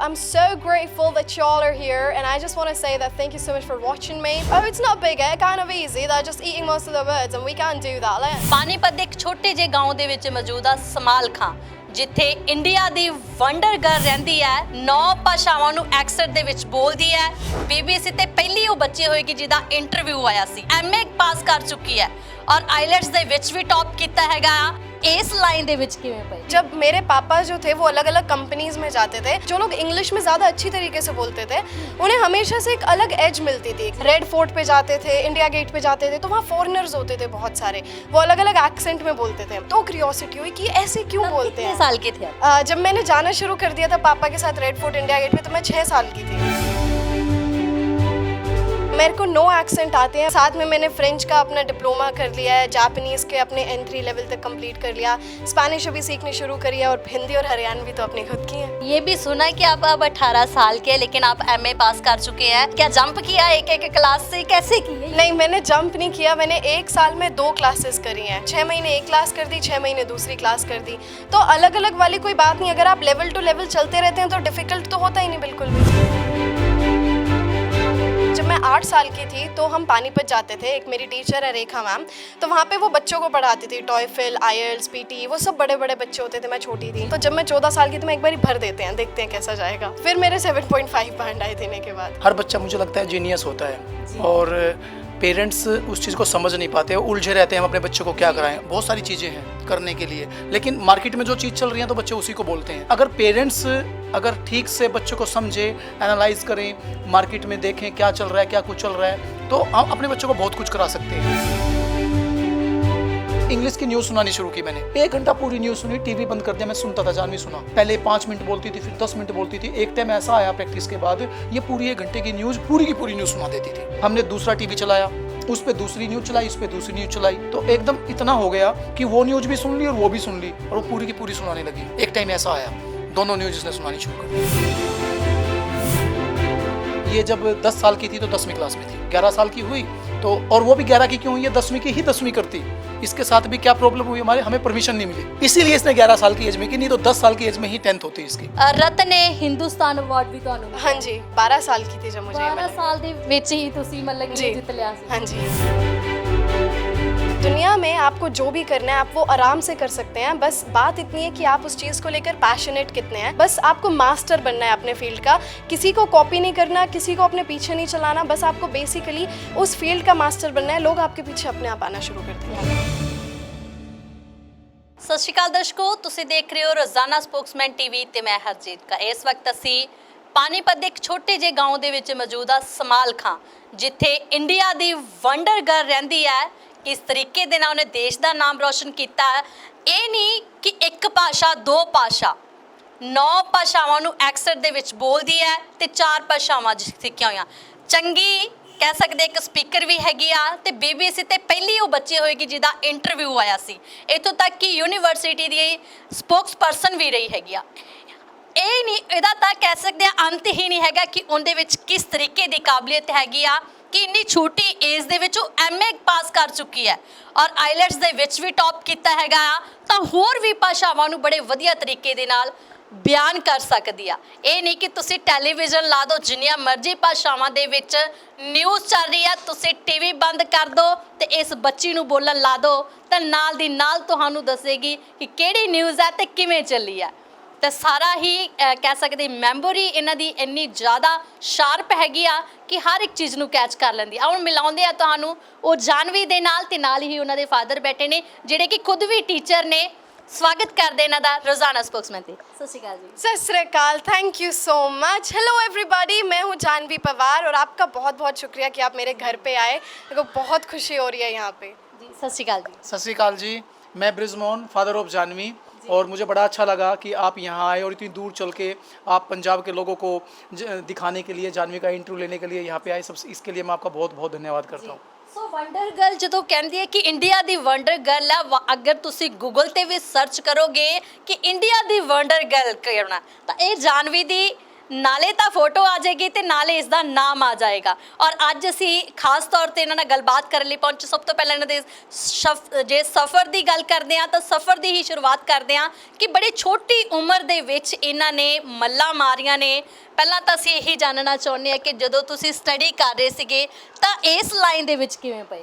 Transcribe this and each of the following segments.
I'm so grateful that y'all are here, and I just want to say that thank you so much for watching me. Oh, it's not big, kind of easy. They're just eating most of the birds, and we can't do that. Panipat ਦੇ ਇੱਕ ਛੋਟੇ ਜਿਹੇ ਗਾਉਂ ਦੇ ਵਿੱਚ ਮੌਜੂਦ ਆ small ਖਾਂ, ਜਿੱਥੇ India ਦੀ wonder girl ਰਹਿੰਦੀ ਹੈ। 9 ਭਾਸ਼ਾਵਾਂ ਨੂੰ ਐਕਸੈਂਟ ਦੇ ਵਿੱਚ ਬੋਲਦੀ ਹੈ। BBC ਤੇ ਪਹਿਲੀ ਉਹ ਬੱਚੀ ਹੋਏਗੀ ਜਿਹਦਾ ਇੰਟਰਵਿਊ ਆਇਆ ਸੀ। MA ਪਾਸ ਕਰ ਚੁੱਕੀ ਹੈ ਔਰ ਆਈਲੈਟਸ ਦੇ ਵਿੱਚ ਵੀ ਟੌਪ ਕੀਤਾ ਹੈਗਾ। इस लाइन दे विच किवें पई? जब मेरे पापा जो थे वो अलग अलग कंपनीज में जाते थे, जो लोग इंग्लिश में ज़्यादा अच्छी तरीके से बोलते थे उन्हें हमेशा से एक अलग एज मिलती थी। रेड फोर्ट पे जाते थे, इंडिया गेट पे जाते थे, तो वहाँ फॉरेनर्स होते थे बहुत सारे, वो अलग अलग एक्सेंट में बोलते थे। तो क्यूरियोसिटी हुई कि ऐसे क्यों बोलते हैं। कितने साल के थे आप? जब मैंने जाना शुरू कर दिया था पापा के साथ रेड फोर्ट इंडिया गेट पे, तो मैं 6 साल की थी। मेरे को 9 एक्सेंट आते हैं। साथ में मैंने फ्रेंच का अपना डिप्लोमा कर लिया है, जापानीज़ के अपने N3 लेवल तक कंप्लीट कर लिया, स्पेनिश अभी सीखनी शुरू करी है, और हिंदी और हरियाणवी तो अपनी खुद की है। ये भी सुना है कि आप अब 18 साल के, लेकिन आप MA पास कर चुके हैं। क्या जंप किया एक क्लास से, कैसे की? नहीं, मैंने जंप नहीं किया। मैंने 1 साल में 2 क्लासेस करी हैं। 6 महीने एक क्लास कर दी, 6 महीने दूसरी क्लास कर दी। तो अलग अलग वाली कोई बात नहीं, अगर आप लेवल टू लेवल चलते रहते हैं तो डिफिकल्ट तो होता ही नहीं बिल्कुल भी। जब मैं 8 साल की थी तो हम पानीपत जाते थे। एक मेरी टीचर है रेखा मैम, तो वहाँ पे वो बच्चों को पढ़ाती थी। टॉयफिल, IELTS, PT, वो सब बड़े बड़े बच्चे होते थे। मैं छोटी थी, तो जब मैं 14 साल की थी, मैं एक बार भर देते हैं, देखते हैं कैसा जाएगा। फिर मेरे 7.5 बैंड आए देने के बाद। हर बच्चा मुझे लगता है जीनियस होता है, और पेरेंट्स उस चीज़ को समझ नहीं पाते, उलझे रहते हैं हम अपने बच्चों को क्या कराएं। बहुत सारी चीज़ें हैं करने के लिए, लेकिन मार्केट में जो चीज़ चल रही है तो बच्चे उसी को बोलते हैं। अगर पेरेंट्स अगर ठीक से बच्चों को समझे, एनालाइज करें, मार्केट में देखें क्या चल रहा है, क्या कुछ चल रहा है, तो हम अपने बच्चों को बहुत कुछ करा सकते हैं। इंग्लिश की न्यूज़ सुनानी शुरू की मैंने। 1 घंटा पूरी न्यूज़ सुनी, टीवी बंद कर दिया, मैं सुनता था, जानवी सुना। पहले 5 मिनट बोलती थी, फिर 10 मिनट बोलती थी। एक टाइम ऐसा आया प्रैक्टिस के बाद, ये पूरी 1 घंटे की न्यूज़ पूरी की पूरी न्यूज़ सुना देती थी। हमने दूसरा टीवी चलाया, उस पर दूसरी न्यूज़ चलाई, उस पर दूसरी न्यूज़ चलाई, तो एकदम इतना हो गया कि वो न्यूज़ भी सुन ली और वो भी सुन ली, और वो पूरी की पूरी सुनाने लगी। एक टाइम ऐसा आया, दोनों न्यूज़ इसने सुनानी शुरू कर दी। ये जब 10 साल की थी तो 10वीं क्लास में थी। 11 साल की हुई तो, और वो भी 11 की क्यों हुई है, 10वीं की ही 10वीं करती। इसके साथ भी क्या प्रॉब्लम हुई, हमें परमिशन नहीं मिली, इसीलिए इसने 11 साल की एज में की, नहीं तो 10 साल की एज में ही 10th होती इसकी। रत्न ने हिंदुस्तान अवार्ड भी ਤੁਹਾਨੂੰ हाँ जी, 12 साल की थी जब मुझे 12 साल ਦੇ ਵਿੱਚ ਹੀ ਤੁਸੀਂ मतलब कि ਜਿੱਤ ਲਿਆ ਸੀ। हाँ जी। दुनिया में आपको जो भी करना है आप वो आराम से कर सकते हैं, बस बात इतनी है कि आप उस चीज़ को लेकर पैशनेट कितने हैं। बस आपको मास्टर बनना है अपने फील्ड का, किसी को कॉपी नहीं करना, किसी को अपने पीछे नहीं चलाना, बस आपको बेसिकली उस फील्ड का मास्टर बनना है। लोग आपके पीछे अपने आप आना शुरू कर देंगे। ਸਤਿ ਸ਼੍ਰੀ ਅਕਾਲ ਦਰਸ਼ਕੋ, ਤੁਸੀਂ ਦੇਖ ਰਹੇ ਹੋ ਰੋਜ਼ਾਨਾ ਸਪੋਕਸਮੈਨ TV ਤੇ ਮੈਂ ਹਰਜੀਤ ਕਾ। ਇਸ ਵਕਤ ਅਸੀਂ ਪਾਣੀਪਤ ਦੇ ਇੱਕ ਛੋਟੇ ਜਿਹੇ ਗਾਉਂ ਦੇ ਵਿੱਚ ਮੌਜੂਦ ਆ ਸਮਾਲ ਖਾਂ, ਜਿੱਥੇ ਇੰਡੀਆ ਦੀ ਵੰਡਰ ਗਰਲ ਰਹਿੰਦੀ ਹੈ। ਕਿਸ ਤਰੀਕੇ ਦੇ ਨਾਲ ਉਹਨੇ ਦੇਸ਼ ਦਾ ਨਾਮ ਰੋਸ਼ਨ ਕੀਤਾ ਹੈ। ਇਹ ਨਹੀਂ ਕਿ ਇੱਕ ਭਾਸ਼ਾ 2 ਭਾਸ਼ਾ, 9 ਭਾਸ਼ਾਵਾਂ ਨੂੰ ਐਕਸੈਂਟ ਦੇ ਵਿੱਚ ਬੋਲਦੀ ਹੈ ਤੇ 4 ਭਾਸ਼ਾਵਾਂ ਸਿੱਖੀਆਂ ਹੋਈਆਂ। ਚੰਗੀ ਕਹਿ ਸਕਦੇ ਇੱਕ ਸਪੀਕਰ ਵੀ ਹੈਗੀ ਆ, ਤੇ BBC ਤੇ ਪਹਿਲੀ ਉਹ ਬੱਚੀ ਹੋਏਗੀ ਜਿਹਦਾ ਇੰਟਰਵਿਊ ਆਇਆ ਸੀ। ਇੱਥੋਂ ਤੱਕ ਕਿ ਯੂਨੀਵਰਸਿਟੀ ਦੀ ਸਪੋਕਸ ਪਰਸਨ ਵੀ ਰਹੀ ਹੈਗੀ ਆ। ਇਹ ਨਹੀਂ, ਇਹਦਾ ਤਾਂ ਕਹਿ ਸਕਦੇ ਆ ਅੰਤ ਹੀ ਨਹੀਂ ਹੈਗਾ ਕਿ ਉਹਦੇ ਵਿੱਚ ਕਿਸ ਤਰੀਕੇ ਦੀ ਕਾਬਲੀਅਤ ਹੈਗੀ ਆ ਕਿ ਇੰਨੀ ਛੋਟੀ ਏਜ ਦੇ ਵਿੱਚ ਉਹ MA ਪਾਸ ਕਰ ਚੁੱਕੀ ਹੈ ਔਰ ਆਈਲੈਟਸ ਦੇ ਵਿੱਚ ਵੀ ਟੌਪ ਕੀਤਾ ਹੈਗਾ ਆ, ਤਾਂ ਹੋਰ ਵੀ ਭਾਸ਼ਾਵਾਂ ਨੂੰ ਬੜੇ ਵਧੀਆ ਤਰੀਕੇ ਦੇ ਨਾਲ ਬਿਆਨ ਕਰ ਸਕਦੀ ਆ। ਇਹ ਨਹੀਂ ਕਿ ਤੁਸੀਂ ਟੈਲੀਵਿਜ਼ਨ ਲਾ ਦਿਓ, ਜਿੰਨੀਆਂ ਮਰਜ਼ੀ ਭਾਸ਼ਾਵਾਂ ਦੇ ਵਿੱਚ ਨਿਊਜ਼ ਚੱਲ ਰਹੀ ਆ, ਤੁਸੀਂ TV ਬੰਦ ਕਰ ਦਿਓ ਤੇ ਇਸ ਬੱਚੀ ਨੂੰ ਬੋਲਣ ਲਾ ਦਿਓ, ਤਾਂ ਨਾਲ ਦੀ ਨਾਲ ਤੁਹਾਨੂੰ ਦੱਸੇਗੀ ਕਿ ਕਿਹੜੀ ਨਿਊਜ਼ ਹੈ ਤੇ ਕਿਵੇਂ ਚੱਲੀ ਆ। ਤੇ ਸਾਰਾ ਹੀ ਕਹਿ ਸਕਦੇ ਮੈਮੋਰੀ ਇਹਨਾਂ ਦੀ ਇੰਨੀ ਜ਼ਿਆਦਾ ਸ਼ਾਰਪ ਹੈਗੀ ਆ ਕਿ ਹਰ ਇੱਕ ਚੀਜ਼ ਨੂੰ ਕੈਚ ਕਰ ਲੈਂਦੀ ਆ। ਹੁਣ ਮਿਲਾਉਂਦੇ ਆ ਤੁਹਾਨੂੰ ਉਹ ਜਾਨਵੀ ਦੇ ਨਾਲ, ਤੇ ਨਾਲ ਹੀ ਉਹਨਾਂ ਦੇ ਫਾਦਰ ਬੈਠੇ ਨੇ ਜਿਹੜੇ ਕਿ ਖੁਦ ਵੀ ਟੀਚਰ ਨੇ। स्वागत करते हैं ना रोजाना स्पोक्समैन थे। सत श्री अकाल जी। सत श्री अकाल, thank you so much. Hello everybody, मैं हूँ जानवी पवार और आपका बहुत बहुत शुक्रिया कि आप मेरे घर पे आए। मेरे को बहुत खुशी हो रही है यहाँ पे जी। सत श्री अकाल जी। सत श्री अकाल जी, मैं ब्रिजमोहन, फादर ऑफ जानवी, और मुझे बड़ा अच्छा लगा कि आप यहाँ आए और इतनी दूर चल के आप पंजाब के लोगों को दिखाने के लिए, जानवी का इंटरव्यू लेने के लिए यहाँ पे आए। सब इसके लिए मैं आपका बहुत बहुत धन्यवाद करता हूँ। सो वंडर गर्ल जो कहती है कि इंडिया दी वंडर गर्ल है, अगर तुसी गूगल ते भी सर्च करोगे कि इंडिया दी वंडर गर्ल करना, तो ये जानवी दी ਨਾਲੇ ਤਾਂ ਫੋਟੋ ਆ ਜਾਏਗੀ ਤੇ ਨਾਲੇ ਇਸ ਦਾ ਨਾਮ ਆ ਜਾਏਗਾ। ਔਰ ਅੱਜ ਅਸੀਂ ਖਾਸ ਤੌਰ ਤੇ ਇਹਨਾਂ ਨਾਲ ਗੱਲਬਾਤ ਕਰਨ ਲਈ ਪਹੁੰਚੇ। ਸਭ ਤੋਂ ਪਹਿਲਾਂ ਇਹਨਾਂ ਦੇ ਜੇ ਸਫ਼ਰ ਦੀ ਗੱਲ ਕਰਦੇ ਹਾਂ ਤਾਂ ਸਫ਼ਰ ਦੀ ਹੀ ਸ਼ੁਰੂਆਤ ਕਰਦੇ ਹਾਂ ਕਿ ਬੜੀ ਛੋਟੀ ਉਮਰ ਦੇ ਵਿੱਚ ਇਹਨਾਂ ਨੇ ਮੱਲਾਂ ਮਾਰੀਆਂ ਨੇ। ਪਹਿਲਾਂ ਤਾਂ ਅਸੀਂ ਇਹੀ ਜਾਣਨਾ ਚਾਹੁੰਦੇ ਹਾਂ ਕਿ ਜਦੋਂ ਤੁਸੀਂ स्टडी कर रहे ਸੀਗੇ ਤਾਂ ਇਸ ਲਾਈਨ ਦੇ ਵਿੱਚ ਕਿਵੇਂ ਪਏ?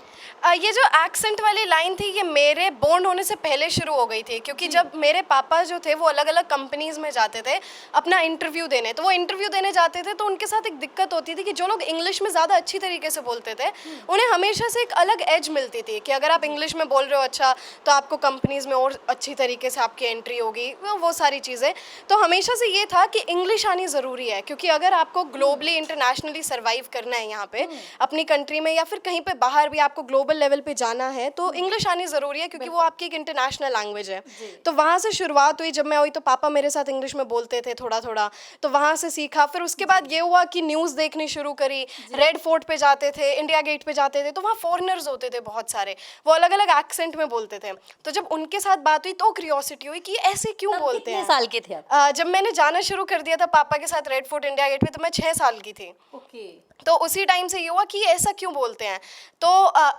ये जो एक्सेंट वाली लाइन थी ये मेरे बोर्न होने से पहले शुरू हो गई थी, क्योंकि जब मेरे पापा जो थे वो अलग अलग कंपनीज़ में जाते थे अपना इंटरव्यू देने, तो वो इंटरव्यू देने जाते थे तो उनके साथ एक दिक्कत होती थी कि जो लोग इंग्लिश में ज़्यादा अच्छी तरीके से बोलते थे उन्हें हमेशा से एक अलग एज मिलती थी कि अगर आप इंग्लिश में बोल रहे हो अच्छा तो आपको कंपनीज़ में और अच्छी तरीके से आपकी एंट्री होगी, वो सारी चीज़ें। तो हमेशा से ये था कि इंग्लिश आनी ज़रूरी है, क्योंकि अगर आपको ग्लोबली इंटरनेशनली सर्वाइव करना है यहाँ पे अपनी कंट्री में या फिर कहीं पे बाहर भी आपको ग्लोबल लेवल पे जाना है तो इंग्लिश आनी ज़रूरी है, क्योंकि वो आपकी एक इंटरनेशनल लैंग्वेज है। तो वहाँ से शुरुआत हुई। जब मैं हुई तो पापा मेरे साथ इंग्लिश में बोलते थे थोड़ा थोड़ा, तो वहाँ से सीखा। फिर उसके बाद ये हुआ कि न्यूज़ देखनी शुरू करी। रेड फोर्ट पे जाते थे, इंडिया गेट पे जाते थे, तो वहाँ फॉरेनर्स होते थे बहुत सारे, वो अलग अलग एक्सेंट में बोलते थे। तो जब उनके साथ बात हुई तो क्यूरियोसिटी हुई कि ऐसे क्यों बोलते कितने हैं। साल के थे आप? जब मैंने जाना शुरू कर दिया था पापा के साथ रेड फोर्ट इंडिया गेट पे, तो मैं 6 साल की थी। ओके। तो उसी टाइम से ये हुआ कि ऐसा क्यों बोलते हैं। तो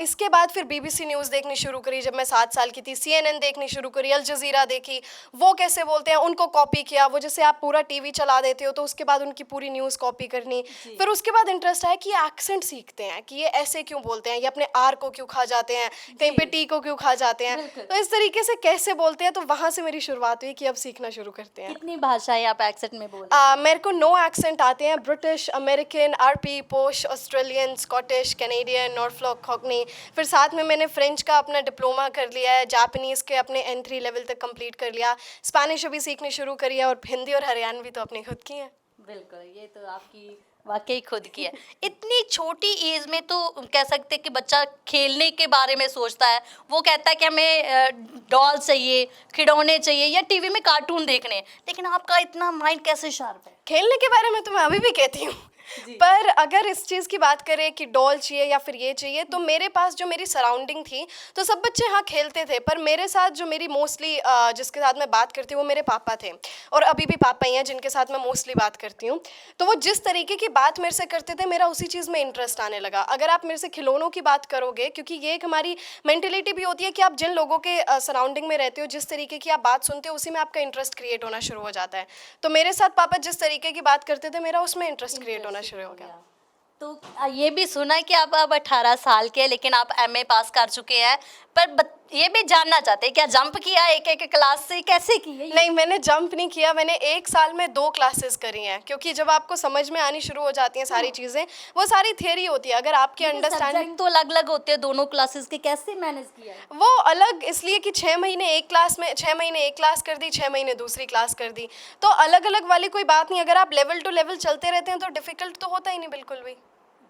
इसके बाद फिर BBC न्यूज़ देखनी शुरू करी जब मैं 7 साल की थी। CNN देखनी शुरू करी, अल जज़ीरा देखी, वो कैसे बोलते हैं उनको कॉपी किया। वो जैसे आप पूरा टीवी चला देते हो तो उसके बाद उनकी पूरी न्यूज़ कॉपी करनी। फिर उसके बाद इंटरेस्ट आया कि ये एक्सेंट सीखते हैं कि ये ऐसे क्यों बोलते हैं, ये अपने आर को क्यों खा जाते हैं, कहीं पे टी को क्यों खा जाते हैं, तो इस तरीके से कैसे बोलते हैं। तो वहाँ से मेरी शुरुआत हुई कि अब सीखना शुरू करते हैं। कितनी भाषाएं आप एक्सेंट में बोल? मेरे को 9 एक्सेंट आते हैं, ब्रिटिश, अमेरिकन, RP, पोश, Australian, Scottish, Canadian, Norfolk, Cockney. फिर साथ में मैंने फ्रेंच का अपना डिप्लोमा कर लिया है, जापानीज़ के अपने N3 लेवल तक कंप्लीट कर लिया, स्पेनिश अभी सीखनी शुरू करी है, और हिंदी और हरियाणवी तो अपनी खुद की है। बिल्कुल, ये तो आपकी वाकई खुद की है। इतनी छोटी एज में तो कह सकते हैं कि बच्चा खेलने के बारे में सोचता है, वो कहता है कि हमें डॉल चाहिए, खिलौने चाहिए या टीवी में कार्टून देखने, लेकिन आपका इतना माइंड कैसे शार्प है? खेलने के बारे में तो मैं अभी भी कहती हूँ, पर अगर इस चीज़ की बात करें कि डॉल चाहिए या फिर ये चाहिए, तो मेरे पास जो मेरी सराउंडिंग थी तो सब बच्चे हाँ खेलते थे, पर मेरे साथ जो मेरी मोस्टली जिसके साथ मैं बात करती हूँ वो मेरे पापा थे, और अभी भी पापा ही हैं जिनके साथ मैं मोस्टली बात करती हूँ। तो वो जिस तरीके की बात मेरे से करते थे मेरा उसी चीज़ में इंटरेस्ट आने लगा। अगर आप मेरे से खिलौनों की बात करोगे, क्योंकि ये एक हमारी मेंटेलिटी भी होती है कि आप जिन लोगों के सराउंडिंग में रहते हो, जिस तरीके की आप बात सुनते हो, उसी में आपका इंटरेस्ट क्रिएट होना शुरू हो जाता है। तो मेरे साथ पापा जिस तरीके की बात करते थे मेरा उसमें इंटरेस्ट क्रिएट होना शुरू हो गया। तो ये भी सुना है कि आप अब 18 साल के हैं, लेकिन आप MA पास कर चुके हैं, पर ये भी जानना चाहते हैं क्या जंप किया एक एक क्लास से, कैसे की है? नहीं, मैंने जंप नहीं किया, मैंने 1 साल में 2 क्लासेस करी हैं, क्योंकि जब आपको समझ में आनी शुरू हो जाती हैं सारी चीज़ें, वो सारी थियरी होती है। अगर आपकी अंडरस्टैंडिंग तो अलग अलग होते हैं दोनों क्लासेस के, कैसे मैनेज किया? वो अलग इसलिए कि 6 महीने एक क्लास में, 6 महीने एक क्लास कर दी, 6 महीने दूसरी क्लास कर दी, तो अलग अलग वाली कोई बात नहीं। अगर आप लेवल टू लेवल चलते रहते हैं तो डिफ़िकल्ट तो होता ही नहीं बिल्कुल भी।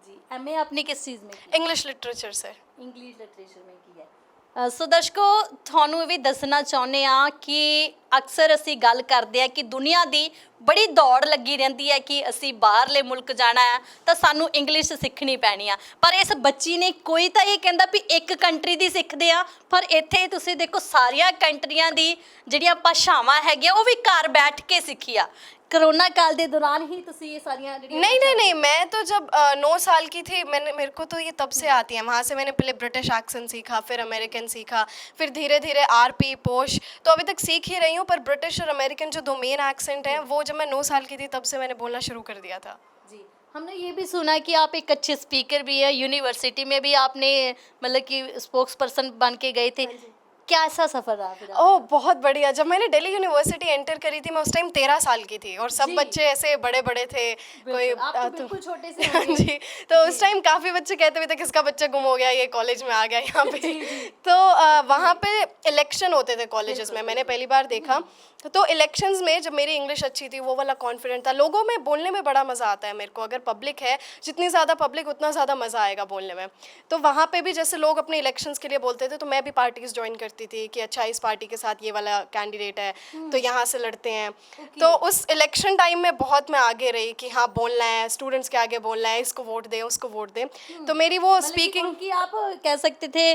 जी, MA आपने किस चीज़ में की? इंग्लिश लिटरेचर से। इंग्लिश लिटरेचर में की है। सो दर्शकों, ਤੁਹਾਨੂੰ ਇਹ ਵੀ ਦੱਸਣਾ ਚਾਹੁੰਦੇ ਆ ਕਿ ਅਕਸਰ ਅਸੀਂ ਗੱਲ ਕਰਦੇ ਆ ਕਿ ਦੁਨੀਆ ਦੀ ਬੜੀ ਦੌੜ ਲੱਗੀ ਰਹਿੰਦੀ ਹੈ ਕਿ ਅਸੀਂ ਬਾਹਰਲੇ ਮੁਲਕ ਜਾਣਾ ਹੈ ਤਾਂ ਸਾਨੂੰ ਇੰਗਲਿਸ਼ ਸਿੱਖਣੀ ਪੈਣੀ ਆ, ਪਰ ਇਸ ਬੱਚੀ ਨੇ ਕੋਈ ਤਾਂ ਇਹ ਕਹਿੰਦਾ ਵੀ ਇੱਕ ਕੰਟਰੀ ਦੀ ਸਿੱਖਦੇ ਆ, ਪਰ ਇੱਥੇ ਤੁਸੀਂ ਦੇਖੋ ਸਾਰੀਆਂ ਕੰਟਰੀਆਂ ਦੀ ਜਿਹੜੀਆਂ ਭਾਸ਼ਾਵਾਂ ਹੈਗੀਆਂ ਉਹ ਵੀ ਘਰ ਬੈਠ ਕੇ ਸਿੱਖੀ ਆ। कोरोना काल के दौरान ही तुसी ये सारियां नहीं, मैं तो जब 9 साल की थी मेरे को तो ये तब से आती है। वहाँ से मैंने पहले ब्रिटिश एक्सेंट सीखा, फिर अमेरिकन सीखा, फिर धीरे धीरे RP, पोश, तो अभी तक सीख ही रही हूँ। पर ब्रिटिश और अमेरिकन जो 2 मेन एक्सेंट हैं वो जब मैं 9 साल की थी तब से मैंने बोलना शुरू कर दिया था। जी, हमने ये भी सुना कि आप एक अच्छे स्पीकर भी है, यूनिवर्सिटी में भी आपने मतलब कि स्पोक्स पर्सन बन के गए थे, क्या ऐसा सफ़र रहा फिर? ओह बहुत बढ़िया। जब मैंने दिल्ली यूनिवर्सिटी एंटर करी थी मैं उस टाइम 13 साल की थी, और सब बच्चे ऐसे बड़े बड़े थे, कोई आप तो बिल्कुल छोटे से होंगे। जी, तो उस टाइम काफ़ी बच्चे कहते हुए थे किसका बच्चा गुम हो गया, ये कॉलेज में आ गया यहाँ पे। तो वहाँ पे इलेक्शन होते थे कॉलेजेस में, मैंने पहली बार देखा। तो इलेक्शंस में जब मेरी इंग्लिश अच्छी थी वो वाला कॉन्फिडेंट था, लोगों में बोलने में बड़ा मज़ा आता है मेरे को। अगर पब्लिक है, जितनी ज़्यादा पब्लिक उतना ज़्यादा मज़ा आएगा बोलने में। तो वहाँ पे भी जैसे लोग अपने इलेक्शंस के लिए बोलते थे तो मैं भी पार्टीज़ ज्वाइन करती करती थी कि अच्छा इस पार्टी के साथ ये वाला कैंडिडेट है तो यहाँ से लड़ते हैं। तो उस इलेक्शन टाइम में बहुत मैं आगे रही कि हाँ बोलना है, स्टूडेंट्स के आगे बोलना है, इसको वोट दें उसको वोट दें। तो मेरी वो स्पीकिंग ਕਿ ਆਪ ਕਹਿ ਸਕਦੇ थे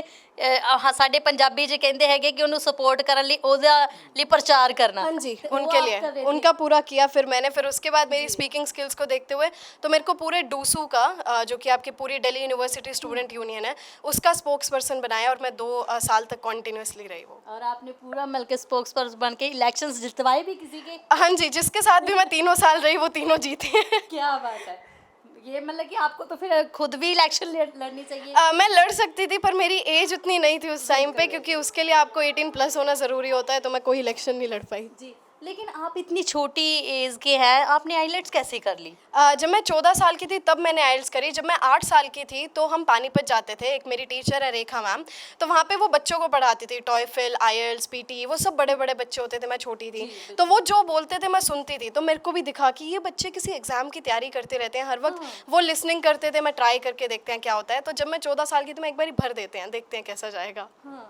ਹਾਂ ਸਾਡੇ ਪੰਜਾਬੀ ਜੀ ਕਹਿੰਦੇ ਹੈਗੇ ਕਿ ਉਹਨੂੰ ਸਪੋर्ट ਕਰਨ ਲਈ ਉਹਦਾ ਲਈ ਪ੍ਰਚਾਰ ਕਰਨਾ। हाँ जी, ਤੇ ਉਹ उनके ਆਪ लिए ਕਰ ਰਹੇ थे। उनका पूरा किया फिर मैंने। फिर उसके बाद मेरी स्पीकिंग स्किल्स को देखते हुए तो मेरे को पूरे डूसू का जो कि आपकी पूरी दिल्ली यूनिवर्सिटी स्टूडेंट यूनियन है उसका स्पोक्स पर्सन बनाया और मैं 2 साल तक कॉन्टिन्यूसली रही वो। और आपने पूरा मिल के स्पोक्स पर्सन बन के इलेक्शंस जितवाए भी किसी के? हाँ जी, जिसके साथ भी मैं 3 साल रही वो तीनों जीती हैं। क्या बात है, ये मतलब कि आपको तो फिर खुद भी इलेक्शन लड़नी चाहिए। मैं लड़ सकती थी पर मेरी एज उतनी नहीं थी उस टाइम पे, क्योंकि उसके लिए आपको 18+ होना ज़रूरी होता है, तो मैं कोई इलेक्शन नहीं लड़ पाई। जी, लेकिन आप इतनी छोटी एज के हैं, आपने आईलेट्स कैसे कर ली? जब मैं 14 साल की थी तब मैंने आइल्स करी। जब मैं 8 साल की थी तो हम पानीपत जाते थे, एक मेरी टीचर है रेखा मैम, तो वहाँ पे वो बच्चों को पढ़ाती थी, टॉयफिल, आइल्स, पीटी, वो सब बड़े बड़े बच्चे होते थे, मैं छोटी थी। तो वो जो बोलते थे मैं सुनती थी, तो मेरे को भी दिखा कि ये बच्चे किसी एग्जाम की तैयारी करते रहते हैं हर वक्त, वो लिसनिंग करते थे, मैं ट्राई करके देखते हैं क्या होता है। तो जब मैं 14 साल की थी मैं एक बार भर देते हैं, देखते हैं कैसा जाएगा। हाँ,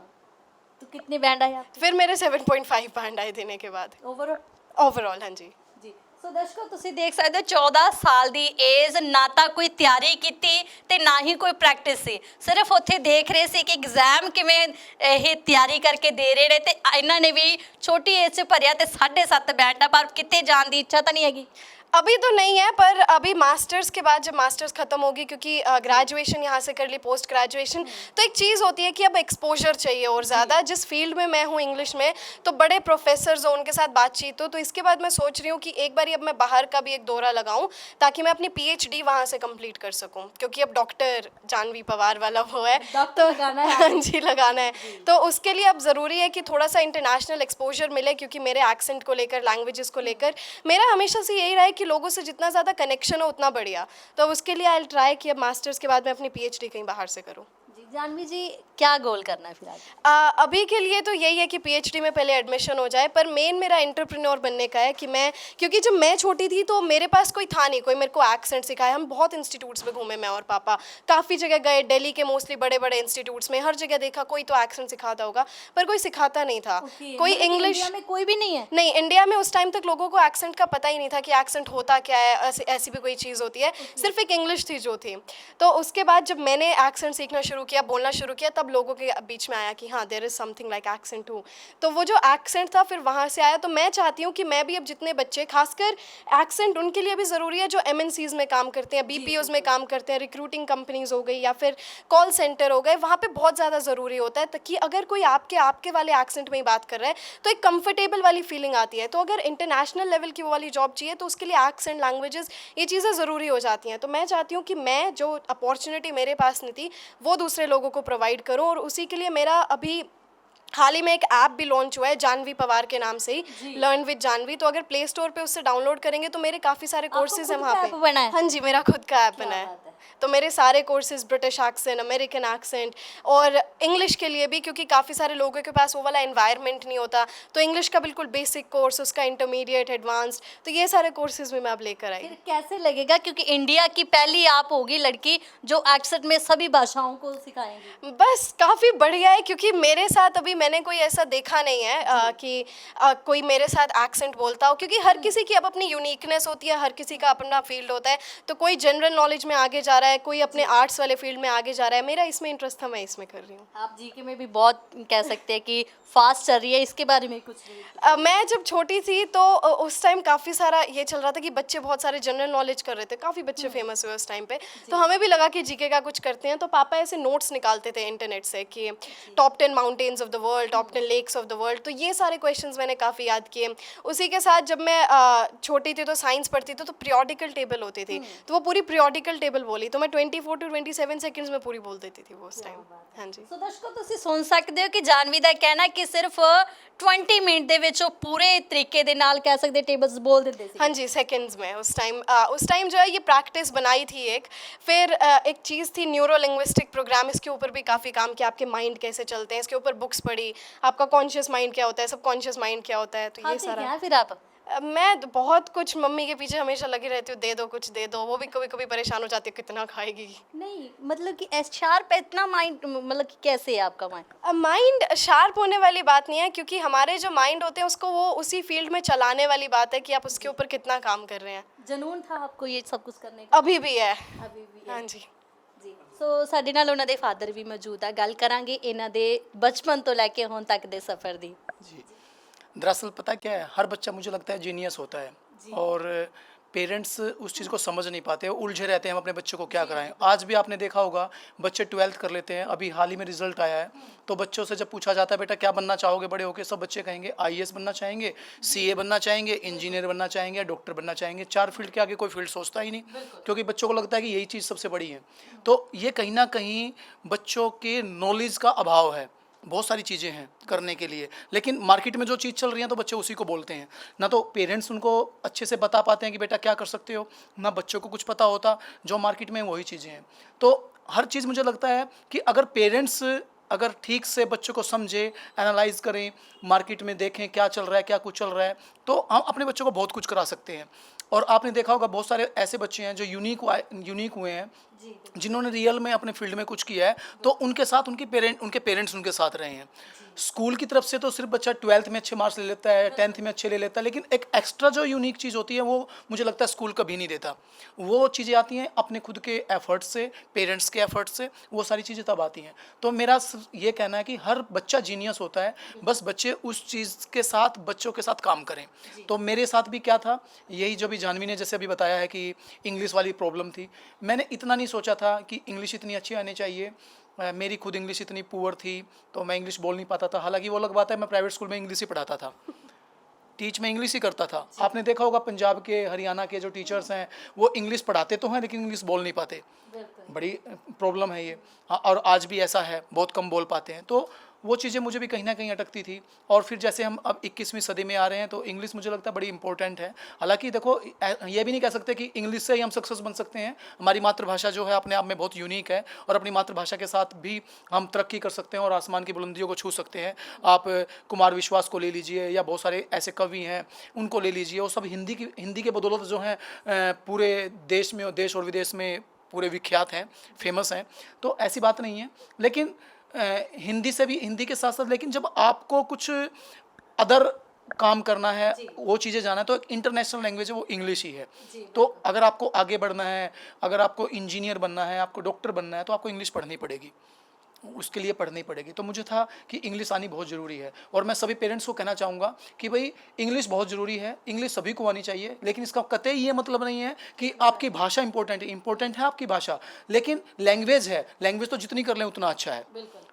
तो कितने बैंड आए आप फिर मेरे 7.5 बैंड आए देने के बाद ओवरऑल? हाँ जी। ਜੀ ਸੋ ਦਰਸ਼ਕੋ ਤੁਸੀਂ ਦੇਖ ਸਕਦੇ ਹੋ 14 ਸਾਲ ਦੀ ਏਜ, ਨਾ ਤਾਂ ਕੋਈ ਤਿਆਰੀ ਕੀਤੀ ਤੇ ਨਾ ਹੀ ਕੋਈ ਪ੍ਰੈਕਟਿਸ ਸੀ, ਸਿਰਫ ਉੱਥੇ ਦੇਖ ਰਹੇ ਸੀ ਕਿ ਐਗਜ਼ਾਮ ਕਿਵੇਂ ਇਹ ਤਿਆਰੀ ਕਰਕੇ ਦੇ ਰਹੇ ਨੇ ਤੇ ਇਹਨਾਂ ਨੇ ਵੀ ਛੋਟੀ ਏਜ 'ਚ ਭਰਿਆ ਤੇ 7.5 ਬੈਂਡ ਆ, ਪਰ ਕਿਤੇ ਜਾਣ ਦੀ ਇੱਛਾ ਤਾਂ ਨਹੀਂ ਹੈਗੀ? अभी तो नहीं है, पर अभी मास्टर्स के बाद जब मास्टर्स ख़त्म होगी, क्योंकि ग्रेजुएशन यहाँ से कर ली, पोस्ट ग्रेजुएशन, तो एक चीज़ होती है कि अब एक्सपोजर चाहिए और ज़्यादा। जिस फील्ड में मैं हूँ इंग्लिश में, तो बड़े प्रोफेसर्स हो, उनके साथ बातचीत हो, तो इसके बाद मैं सोच रही हूँ कि एक बार अब मैं बाहर का भी एक दौरा लगाऊँ ताकि मैं अपनी PhD वहाँ से कंप्लीट कर सकूँ, क्योंकि अब डॉक्टर जानवी पवार वाला वो है, डॉक्टर लगाना है। हाँ जी, लगाना है। तो उसके लिए अब ज़रूरी है कि थोड़ा सा इंटरनेशनल एक्सपोजर मिले, क्योंकि मेरे एक्सेंट को लेकर, लैंग्वेजेस को लेकर मेरा हमेशा से यही रहा है कि लोगों से जितना ज़्यादा कनेक्शन हो उतना बढ़िया। तो उसके लिए आई ट्राई कि अब मास्टर्स के बाद मैं अपनी PhD कहीं बाहर से करूँ। जी जानवी जी, क्या गोल करना है फिर आगे? अभी के लिए तो यही है कि PhD में पहले एडमिशन हो जाए, पर मेन मेरा एंटरप्रेन्योर बनने का है कि मैं, क्योंकि जब मैं छोटी थी तो मेरे पास कोई था नहीं, कोई मेरे को एक्सेंट सिखाया। हम बहुत इंस्टीट्यूट्स में घूमे, मैं और पापा काफ़ी जगह गए, दिल्ली के मोस्टली बड़े बड़े इंस्टीट्यूट्स में, हर जगह देखा कोई तो एक्सेंट सिखाता होगा, पर कोई सिखाता नहीं था। कोई इंग्लिश इंडिया में कोई भी नहीं है? नहीं, इंडिया में उस टाइम तक लोगों को एक्सेंट का पता ही नहीं था कि एक्सेंट होता क्या है, ऐसी भी कोई चीज़ होती है। सिर्फ एक इंग्लिश थी जो थी। तो उसके बाद जब मैंने एक्सेंट सीखना शुरू किया, बोलना शुरू किया, तब लोगों के बीच में आया कि हाँ there is something like accent too. तो वो जो एक्सेंट था फिर वहाँ से आया। तो मैं चाहती हूँ कि मैं भी अब जितने बच्चे, खासकर एक्सेंट उनके लिए भी ज़रूरी है जो MNCs में काम करते हैं, BPOs में काम करते हैं, रिक्रूटिंग कंपनीज हो गई या फिर कॉल सेंटर हो गए, वहाँ पे बहुत ज़्यादा ज़रूरी होता है, ताकि अगर कोई आपके वाले एक्सेंट में ही बात कर रहा है तो एक कंफर्टेबल वाली फीलिंग आती है। तो अगर इंटरनेशनल लेवल की वो वाली जॉब चाहिए तो उसके लिए एक्सेंट, लैंग्वेजेस, ये चीज़ें ज़रूरी हो जाती हैं। तो मैं चाहती हूँ कि मैं जो अपॉर्चुनिटी मेरे पास नहीं थी वो दूसरे लोगों को प्रोवाइड करूँ, और उसी के लिए मेरा अभी हाल ही में एक ऐप भी लॉन्च हुआ है जानवी पवार के नाम से ही, लर्न विद जानवी। तो अगर प्ले स्टोर पे उससे डाउनलोड करेंगे तो मेरे काफ़ी सारे कोर्सेज हैं वहाँ पे। बना है? हाँ जी, मेरा खुद का ऐप बना है। तो मेरे सारे courses British accent, American accent और इंग्लिश के लिए भी, क्योंकि काफ़ी सारे लोगों के पास वो वाला एनवायरनमेंट नहीं होता, तो इंग्लिश का बिल्कुल बेसिक कोर्स, उसका इंटरमीडिएट, एडवांस्ड, तो ये सारे कोर्सेज भी मैं अब लेकर आई। फिर कैसे लगेगा, क्योंकि इंडिया की पहली आप होगी लड़की जो एक्सेंट में सभी भाषाओं को सिखाएंगी? बस काफ़ी बढ़िया है, क्योंकि मेरे साथ अभी मैंने कोई ऐसा देखा नहीं है कि कोई मेरे साथ एक्सेंट बोलता हो, क्योंकि हर किसी की अब अपनी यूनिकनेस होती है, हर किसी का अपना फील्ड होता है। तो कोई जनरल नॉलेज में आगे जा रहा है, कोई अपने आर्ट्स वाले फील्ड में आगे जा रहा है। मेरा इसमें इंटरेस्ट था, मैं इसमें कर रही हूँ। आप जीके में भी बहुत कह सकते हैं कि फास्ट चल रही है, इसके बारे में कुछ नहीं? मैं जब छोटी थी तो उस टाइम काफ़ी सारा ये चल रहा था कि बच्चे बहुत सारे जनरल नॉलेज कर रहे थे, काफ़ी बच्चे फेमस हुए उस टाइम पे, तो हमें भी लगा कि जीके का कुछ करते हैं। तो पापा ऐसे नोट्स निकालते थे इंटरनेट से कि top 10 mountains of the world, top 10 lakes of the world, तो ये सारे क्वेश्चंस मैंने काफ़ी याद किए। उसी के साथ जब मैं छोटी थी तो साइंस पढ़ती थी, तो पीरियोडिकल टेबल होती थी, तो वो पूरी पीरियोडिकल टेबल बोली, तो मैं 24 to 27 सेकंड्स में पूरी बोल देती थी वो उस टाइम। हाँ जी। ਸੋ ਦਰਸ਼ਕੋ ਤੁਸੀਂ ਸੁਣ ਸਕਦੇ ਹੋ ਕਿ ਜਾਨਵੀ ਦਾ ਕਹਿਣਾ ਕਿ ਸਿਰਫ 20 ਮਿੰਟ ਦੇ ਵਿੱਚ ਉਹ ਪੂਰੇ ਤਰੀਕੇ ਦੇ ਨਾਲ ਕਹਿ ਸਕਦੇ ਟੇਬल्स बोल देते थे। हाँ जी, सेकंड्स में। उस टाइम जो है ये प्रैक्टिस बनाई थी एक। फिर एक चीज़ थी न्यूरो लिंग्विस्टिक प्रोग्राम, इसके ऊपर भी काफ़ी काम किया, आपके माइंड कैसे चलते हैं, इसके ऊपर बुक्स पढ़ी, आपका कॉन्शियस माइंड क्या होता है, सब कॉन्शियस माइंड क्या होता है, तो ये सारा। फिर आप मैं तो बहुत कुछ मम्मी के पीछे हमेशा लगी रहती हूँ, दे दो कुछ दे दो। वो भी कभी कभी परेशान हो जाती है कितना खाएगी। नहीं मतलब कि शार्प इतना माइंड, मतलब कि कैसे है आपका माइंड? माइंड शार्प होने वाली बात नहीं है, क्योंकि हमारे जो माइंड होते हैं उसको वो उसी फील्ड में चलाने वाली बात है कि आप उसके ऊपर कितना काम कर रहे हैं। ਜਨੂਨ था आपको ये सब कुछ करने का? अभी भी है। अभी भी हाँ जी। ਜੀ ਸੋ ਸਾਡੇ ਨਾਲ ਉਹਨਾਂ ਦੇ ਫਾਦਰ ਵੀ ਮੌਜੂਦ ਆ, ਗੱਲ ਕਰਾਂਗੇ ਇਹਨਾਂ ਦੇ ਬਚਪਨ ਤੋਂ ਲੈ ਕੇ ਹੁਣ ਤੱਕ ਦੇ ਸਫ਼ਰ ਦੀ। जी, दरअसल पता क्या है, हर बच्चा मुझे लगता है जीनियस होता है और पेरेंट्स उस चीज़ को समझ नहीं पाते, उलझे रहते हैं हम अपने बच्चों को क्या कराएं। आज भी आपने देखा होगा बच्चे 12th कर लेते हैं, अभी हाल ही में रिजल्ट आया है, तो बच्चों से जब पूछा जाता है बेटा क्या बनना चाहोगे बड़े होके, सब बच्चे कहेंगे IAS बनना चाहेंगे, CA बनना चाहेंगे, इंजीनियर बनना चाहेंगे, डॉक्टर बनना चाहेंगे। 4 फील्ड के आगे कोई फील्ड सोचता ही नहीं, क्योंकि बच्चों को लगता है कि यही चीज़ सबसे बड़ी है। तो ये कहीं ना कहीं बच्चों के नॉलेज का अभाव है। बहुत सारी चीज़ें हैं करने के लिए, लेकिन मार्केट में जो चीज़ चल रही है तो बच्चे उसी को बोलते हैं। ना तो पेरेंट्स उनको अच्छे से बता पाते हैं कि बेटा क्या कर सकते हो, ना बच्चों को कुछ पता होता, जो मार्केट में वही चीज़ें हैं। तो हर चीज़ मुझे लगता है कि अगर पेरेंट्स अगर ठीक से बच्चों को समझे, एनालाइज करें, मार्केट में देखें क्या चल रहा है, क्या कुछ चल रहा है, तो हम अपने बच्चों को बहुत कुछ करा सकते हैं। और आपने देखा होगा बहुत सारे ऐसे बच्चे हैं जो यूनिक हुए हैं, जिन्होंने रियल में अपने फील्ड में कुछ किया है, तो उनके साथ उनके पेरेंट्स उनके साथ रहे हैं। स्कूल की तरफ से तो सिर्फ बच्चा 12th में अच्छे मार्क्स ले लेता है, 10th में अच्छे ले लेता है, लेकिन एक एक्स्ट्रा जो यूनिक चीज़ होती है वो मुझे लगता है स्कूल कभी नहीं देता। वो चीज़ें आती हैं अपने खुद के एफर्ट से, पेरेंट्स के एफर्ट से, वो सारी चीज़ें तब आती हैं। तो मेरा ये कहना है कि हर बच्चा जीनियस होता है, बस बच्चे उस चीज़ के साथ बच्चों के साथ काम करें। तो मेरे साथ भी क्या था, यही जो भी जानवी ने जैसे अभी बताया है कि इंग्लिश वाली प्रॉब्लम थी, मैंने इतना नहीं सोचा था कि इंग्लिश इतनी अच्छी आनी चाहिए। मेरी खुद इंग्लिश इतनी पुअर थी तो मैं इंग्लिश बोल नहीं पाता था। हालांकि वो अलग बात है, मैं प्राइवेट स्कूल में इंग्लिश ही पढ़ाता था, टीच में इंग्लिश ही करता था। आपने देखा होगा पंजाब के, हरियाणा के जो टीचर्स हैं वो इंग्लिश पढ़ाते तो हैं लेकिन इंग्लिश बोल नहीं पाते। बड़ी प्रॉब्लम है ये। हाँ, और आज भी ऐसा है, बहुत कम बोल पाते हैं। तो वो चीज़ें मुझे भी कहीं ना कहीं अटकती थी। और फिर जैसे हम अब 21वीं सदी में आ रहे हैं तो इंग्लिश मुझे लगता है बड़ी इंपॉर्टेंट है। हालांकि देखो ये भी नहीं कह सकते कि इंग्लिश से ही हम सक्सेस बन सकते हैं। हमारी मातृभाषा जो है अपने आप में बहुत यूनिक है और अपनी मातृभाषा के साथ भी हम तरक्की कर सकते हैं और आसमान की बुलंदियों को छू सकते हैं। आप कुमार विश्वास को ले लीजिए या बहुत सारे ऐसे कवि हैं उनको ले लीजिए, वो सब हिंदी के बदौलत जो हैं पूरे देश में, देश और विदेश में पूरे विख्यात हैं, फेमस हैं। तो ऐसी बात नहीं है, लेकिन हिंदी से भी, हिंदी के साथ साथ, लेकिन जब आपको कुछ अदर काम करना है, वो चीज़ें जाना है, तो एक इंटरनेशनल लैंग्वेज है वो इंग्लिश ही है। तो अगर आपको आगे बढ़ना है, अगर आपको इंजीनियर बनना है, आपको डॉक्टर बनना है, तो आपको इंग्लिश पढ़नी पड़ेगी, उसके लिए पढ़नी पड़ेगी। तो मुझे था कि इंग्लिश आनी बहुत ज़रूरी है। और मैं सभी पेरेंट्स को कहना चाहूँगा कि भाई इंग्लिश बहुत ज़रूरी है, इंग्लिश सभी को आनी चाहिए, लेकिन इसका कतई ये मतलब नहीं है कि आपकी भाषा इंपॉर्टेंट है आपकी भाषा, लेकिन लैंग्वेज है, लैंग्वेज तो जितनी कर लें उतना अच्छा है।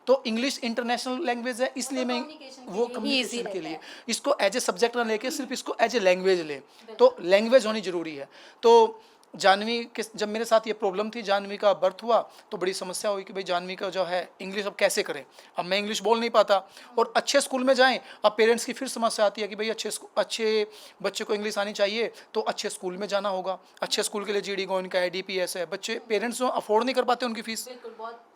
तो इंग्लिश इंटरनेशनल लैंग्वेज है, इसलिए मैं वो कम्युनिकेशन के लिए इसको एज ए सब्जेक्ट ना लेके सिर्फ इसको एज ए लैंग्वेज लें। तो लैंग्वेज होनी ज़रूरी है। तो जानवी के जब मेरे साथ ये प्रॉब्लम थी, जानवी का बर्थ हुआ तो बड़ी समस्या हुई कि भाई जानवी का जो है इंग्लिश अब कैसे करें। अब मैं इंग्लिश बोल नहीं पाता और अच्छे स्कूल में जाएं, अब पेरेंट्स की फिर समस्या आती है कि भाई अच्छे बच्चे को इंग्लिश आनी चाहिए तो अच्छे स्कूल में जाना होगा। अच्छे स्कूल के लिए GD गोयनका है, DPS है, बच्चे पेरेंट्स जो अफोर्ड नहीं कर पाते उनकी फ़ीस,